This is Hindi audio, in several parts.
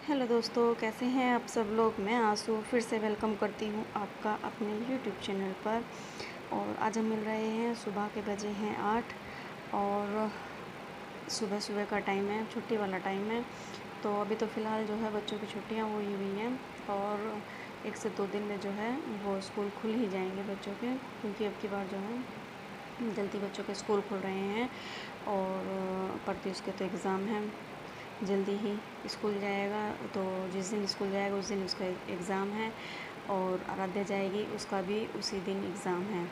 हेलो दोस्तों, कैसे हैं आप सब लोग। मैं आंसू फिर से वेलकम करती हूँ आपका अपने यूट्यूब चैनल पर। और आज हम मिल रहे हैं। सुबह के बजे हैं 8 और सुबह सुबह का टाइम है, छुट्टी वाला टाइम है। तो अभी तो फ़िलहाल जो है बच्चों की छुट्टियाँ हुई हुई हैं और 1 से 2 दिन में जो है वो स्कूल खुल ही जाएंगे बच्चों के, क्योंकि अब की बार जो है जल्दी बच्चों के स्कूल खुल रहे हैं। और पढ़ती उसके तो एग्ज़ाम हैं, जल्दी ही स्कूल जाएगा। तो जिस दिन स्कूल जाएगा उस दिन उसका एग्ज़ाम है। और आराध्या जाएगी, उसका भी उसी दिन एग्ज़ाम है।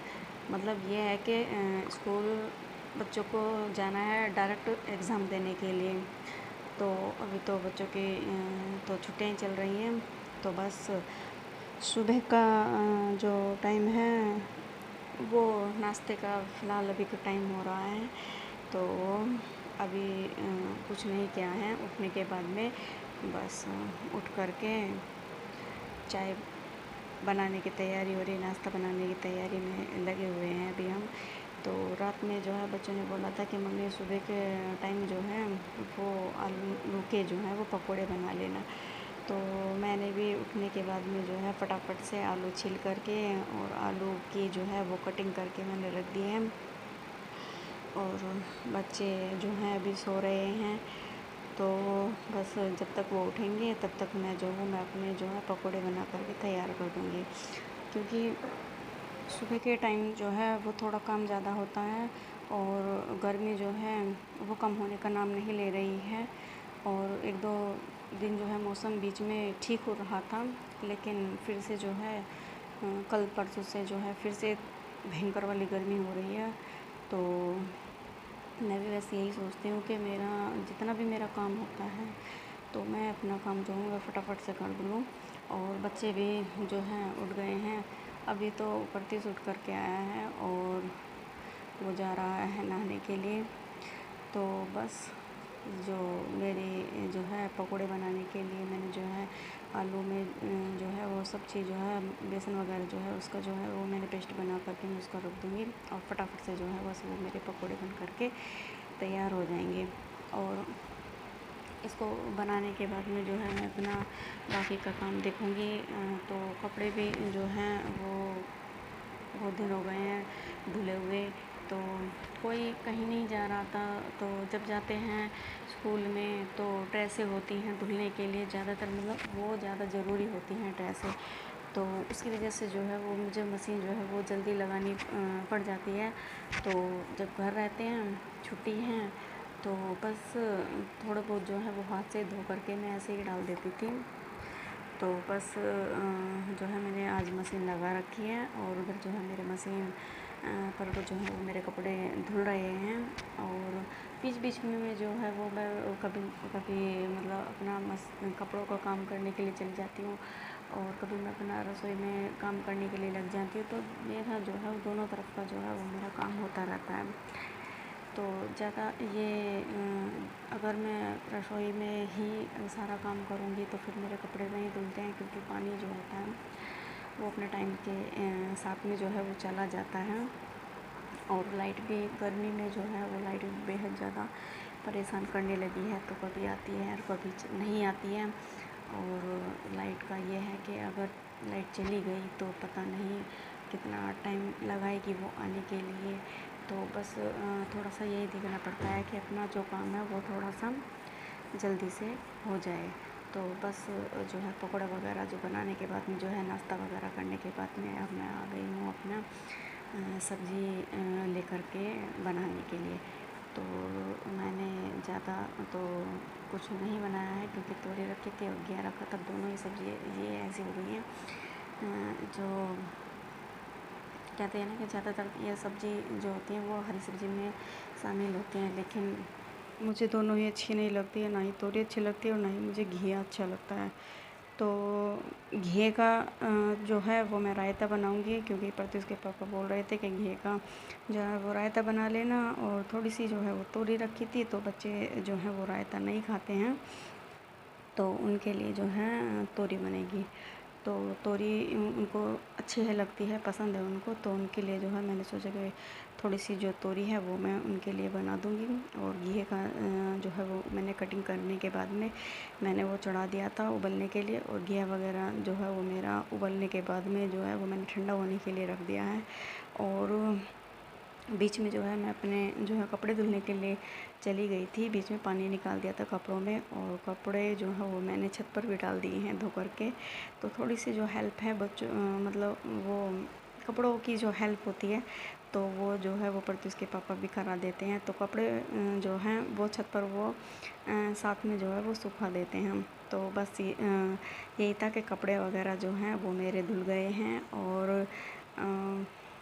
मतलब ये है कि स्कूल बच्चों को जाना है डायरेक्ट एग्ज़ाम देने के लिए। तो अभी तो बच्चों की तो छुट्टियाँ चल रही हैं। तो बस सुबह का जो टाइम है वो नाश्ते का फ़िलहाल अभी तो टाइम हो रहा है। तो अभी कुछ नहीं किया है। उठने के बाद में बस उठ कर के चाय बनाने की तैयारी हो रही, नाश्ता बनाने की तैयारी में लगे हुए हैं अभी हम। तो रात में जो है बच्चों ने बोला था कि मम्मी सुबह के टाइम जो है वो आलू के जो है वो पकोड़े बना लेना। तो मैंने भी उठने के बाद में जो है फटाफट से आलू छील करके और आलू की जो है वो कटिंग करके मैंने रख दिए हैं। और बच्चे जो हैं अभी सो रहे हैं। तो बस जब तक वो उठेंगे तब तक मैं अपने जो है पकोड़े बना करके तैयार कर दूँगी, क्योंकि सुबह के टाइम जो है वो थोड़ा काम ज़्यादा होता है और गर्मी जो है वो कम होने का नाम नहीं ले रही है। और 1-2 दिन जो है मौसम बीच में ठीक हो रहा था, लेकिन फिर से जो है कल परसों से जो है फिर से भयंकर वाली गर्मी हो रही है। तो मैं भी बस यही सोचती हूँ कि मेरा जितना भी मेरा काम होता है तो मैं अपना काम जो है मैं फटाफट से कर लूँ। और बच्चे भी जो हैं उठ गए हैं। अभी तो प्रत्युष उठ कर के आया है और वो जा रहा है नहाने के लिए। तो बस जो मेरी जो है पकोड़े बनाने के लिए मैंने जो है आलू में जो है वो सब चीज़ जो है बेसन वगैरह जो है उसका जो है वो मैंने पेस्ट बना करके मैं उसका रख दूँगी। और फटाफट से जो है बस वो मेरे पकोड़े बन करके तैयार हो जाएंगे। और इसको बनाने के बाद में जो है मैं अपना बाकी का काम देखूँगी। तो कपड़े भी जो हैं वो बहुत दिन हो गए हैं धुले हुए। तो कोई कहीं नहीं जा रहा था, तो जब जाते हैं स्कूल में तो ड्रेसें होती हैं धुलने के लिए ज़्यादातर, मतलब वो ज़्यादा ज़रूरी होती हैं ड्रेसें। तो उसकी वजह से जो है वो मुझे मशीन जो है वो जल्दी लगानी पड़ जाती है। तो जब घर रहते हैं, छुट्टी हैं, तो बस थोड़ा बहुत जो है वो हाथ से धो करके मैं ऐसे ही डाल देती थी। तो बस जो है मैंने आज मशीन लगा रखी है और उधर जो है मेरे मशीन पर वो जो है वो मेरे कपड़े धुल रहे हैं। और बीच बीच में जो है वो मैं कभी कभी मतलब अपना कपड़ों का काम करने के लिए चली जाती हूँ और कभी मैं अपना रसोई में काम करने के लिए लग जाती हूँ। तो मेरा जो है वो दोनों तरफ का जो है वो मेरा काम होता रहता है। तो ज़्यादा ये अगर मैं रसोई में ही सारा काम करूँगी तो फिर मेरे कपड़े नहीं धुलते हैं, क्योंकि पानी जो होता है वो अपने टाइम के साथ में जो है वो चला जाता है। और लाइट भी गर्मी में जो है वो लाइट भी बेहद ज़्यादा परेशान करने लगी है। तो कभी आती है और कभी नहीं आती है। और लाइट का ये है कि अगर लाइट चली गई तो पता नहीं कितना टाइम लगाएगी वो आने के लिए। तो बस थोड़ा सा यही देखना पड़ता है कि अपना जो काम है वो थोड़ा सा जल्दी से हो जाए। तो बस जो है पकौड़ा वगैरह जो बनाने के बाद में जो है नाश्ता वगैरह करने के बाद में अब मैं आ गई हूँ अपना सब्ज़ी लेकर के बनाने के लिए। तो मैंने ज़्यादा तो कुछ नहीं बनाया है, क्योंकि तोरी रखी थी और घिया रखा था। दोनों ही सब्ज़ी ये ऐसी हो गई हैं जो कहते हैं ना कि ज़्यादातर ये सब्ज़ी जो होती है वो हरी सब्ज़ी में शामिल होती हैं, लेकिन मुझे दोनों ही अच्छी नहीं लगती है। ना ही तोरी अच्छी लगती है और ना ही मुझे घिया अच्छा लगता है। तो घिये का जो है वो मैं रायता बनाऊंगी, क्योंकि प्रत्युष के पापा बोल रहे थे कि घिये का जो है वो रायता बना लेना। और थोड़ी सी जो है वो तोरी रखी थी, तो बच्चे जो हैं वो रायता नहीं खाते हैं, तो उनके लिए जो है तोरी बनेगी। तो तोरी उनको अच्छी है लगती है, पसंद है उनको, तो उनके लिए जो है मैंने सोचा कि थोड़ी सी जो तोरी है वो मैं उनके लिए बना दूँगी। और घी का जो है वो मैंने कटिंग करने के बाद में मैंने वो चढ़ा दिया था उबलने के लिए। और घी वगैरह जो है वो मेरा उबलने के बाद में जो है वो मैंने ठंडा होने के लिए रख दिया है। और बीच में जो है मैं अपने जो है कपड़े धुलने के लिए चली गई थी, बीच में पानी निकाल दिया था कपड़ों में। और कपड़े जो है वो मैंने छत पर भी डाल दिए हैं धो करके। तो थोड़ी सी जो हेल्प है बच्चों मतलब वो कपड़ों की जो हेल्प होती है तो वो जो है वो प्रत्युष के पापा भी करा देते हैं। तो कपड़े जो हैं वो छत पर वो साथ में जो है वो सुखा देते हैं हम। तो बस यही था कि कपड़े वगैरह जो हैं वो मेरे धुल गए हैं। और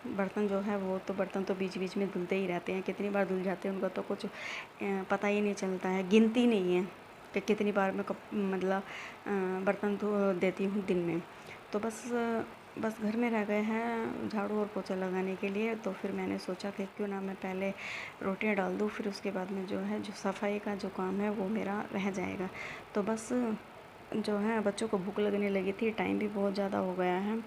बर्तन जो है वो तो बर्तन तो बीच बीच में धुलते ही रहते हैं, कितनी बार धुल जाते हैं उनका तो कुछ पता ही नहीं चलता है, गिनती नहीं है कि कितनी बार मैं मतलब बर्तन धो देती हूँ दिन में। तो बस घर में रह गए हैं झाड़ू और पोछा लगाने के लिए। तो फिर मैंने सोचा कि क्यों ना मैं पहले रोटियां डाल दूँ, फिर उसके बाद में जो है जो सफाई का जो काम है वो मेरा रह जाएगा। तो बस जो है बच्चों को भूख लगने लगी थी, टाइम भी बहुत ज़्यादा हो गया है।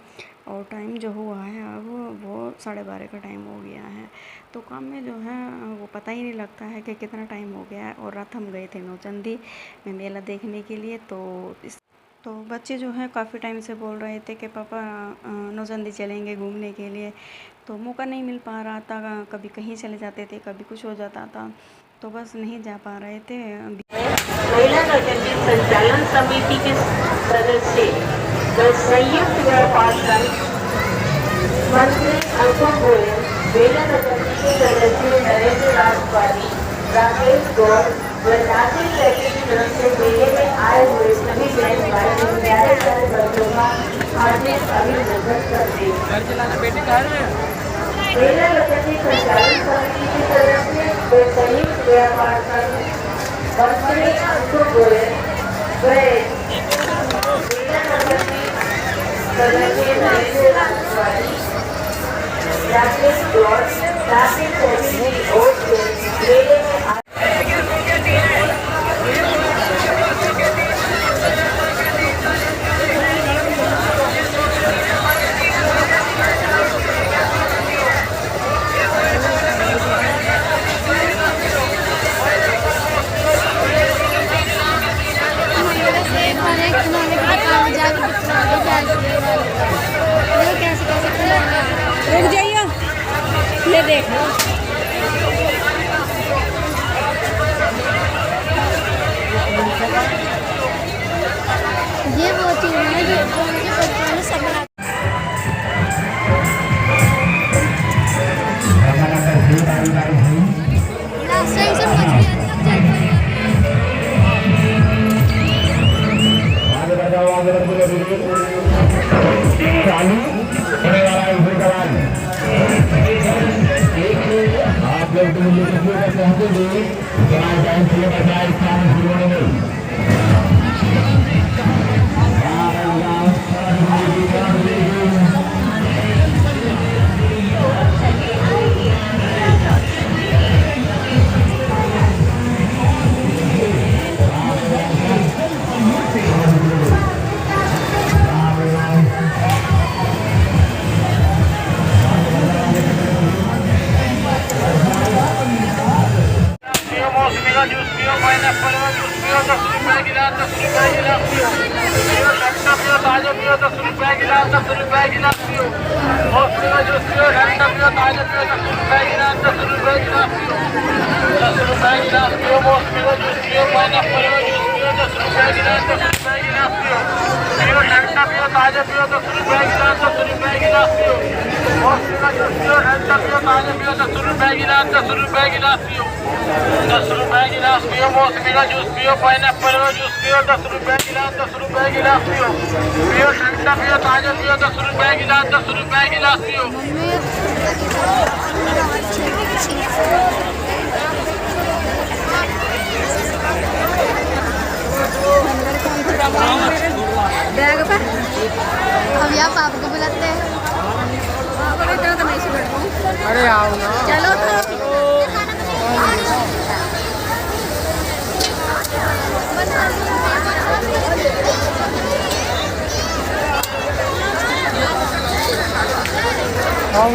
और टाइम जो हुआ है अब वो 12:30 का टाइम हो गया है। तो काम में जो है वो पता ही नहीं लगता है कि कितना टाइम हो गया है। और रात हम गए थे नौचंदी में मेला देखने के लिए। तो बच्चे जो हैं काफ़ी टाइम से बोल रहे थे कि पापा नौचंदी चलेंगे घूमने के लिए। तो मौका नहीं मिल पा रहा था, कभी कहीं चले जाते थे, कभी कुछ हो जाता था, तो बस नहीं जा पा रहे थे। महिला नौचंदी संचालन समिति के सदस्य व संयुक्त व्यापार संघ मंत्री अंकुर गोयल, महिला नौचंदी के सदस्य नरेंद्र राजपाली, राकेश गौर व नासिर लड़की की तरफ से मेले में आए हुए सभी बहन भाई और प्यारे प्यारे बच्चों का हार्दिक अभिनंदन करते हैं। महिला नौचंदी संचालन समिति की तरफ से व संयुक्त व्यापार संघ मंत्री अंकुर गोयल व महिला नौचंदी सदस्य नरेंद्र राजपाली, राकेश गौर, नासिर लड़की की ओर से मेले में रुक जाइए, ले देखो ये वो चीज़ है जो मुझे बचपन में सब लास्ट टाइम से मुझे आप लोग चाहते थे टाइम से जूस पियो, पाइनएप्पल जूस पियो, 10 रुपए गिलास, 10 रुपए गिलास पियो, ठंडा पियो, ताजा पियो, 10 रुपए गिलास, 10 रुपए गिलास पियो, मौसमी का जूस पियो, ठंडा पियो, ताजा पियो, 10 रुपए गिलास, 10 रुपए गिलास पियो, 10 रुपए गिलास पियो, मौसमी का जूस पियो, पाइनएप्पल का जूस पियो, 10 रुपए गिलास, 10 रुपए गिलास पियो, ठंडा पियो, ताजा पियो, 10 रुपए गिलास, 10 रुपए गिलास पियो, मौसमी का जूस पियो, ठंडा पियो, ताजा पियो, 10 रुपए गिलास, 10 रुपए गिलास पियो, 10 रुपए गिलास पियो, मौसमी का जूस पियो, पाइनएप्पल का जूस पियो, 10 रुपए गिलास, 10 रुपए गिलास पियो, ठंडा पियो, ताजा पियो, 10 रुपए गिलास, 10 रुपए गिलास पियो। बैग पे अब यहाँ पापा को बुलाते हैं। तो मैं इसे बैठूं। अरे आओ ना, चलो तो आओ